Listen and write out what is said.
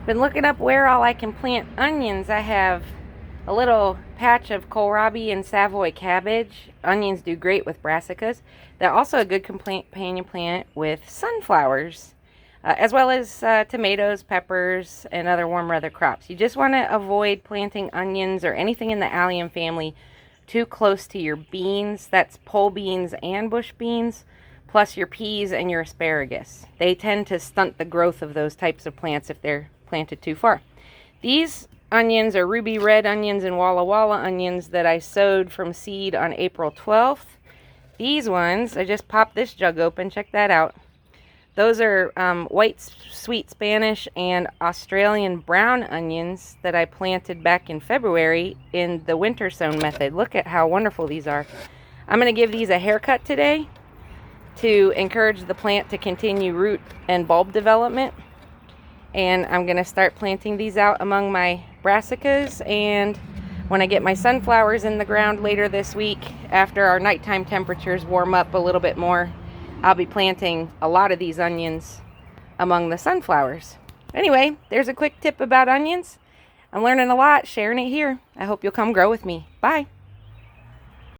Been looking up where all I can plant onions. I have a little patch of kohlrabi and Savoy cabbage. Onions do great with brassicas. They're also a good companion plant with sunflowers, as well as tomatoes, peppers, and other warm weather crops. You just want to avoid planting onions or anything in the allium family too close to your beans. That's pole beans and bush beans, plus your peas and your asparagus. They tend to stunt the growth of those types of plants if they're planted too far. These onions are ruby red onions and Walla Walla onions that I sowed from seed on April 12th. These ones, I just popped this jug open, check that out. Those are white sweet Spanish and Australian brown onions that I planted back in February in the winter sown method. Look at how wonderful these are. I'm going to give these a haircut today to encourage the plant to continue root and bulb development. And I'm going to start planting these out among my brassicas, and when I get my sunflowers in the ground later this week, after our nighttime temperatures warm up a little bit more, I'll be planting a lot of these onions among the sunflowers. Anyway, there's a quick tip about onions. I'm learning a lot, sharing it here. I hope you'll come grow with me. Bye.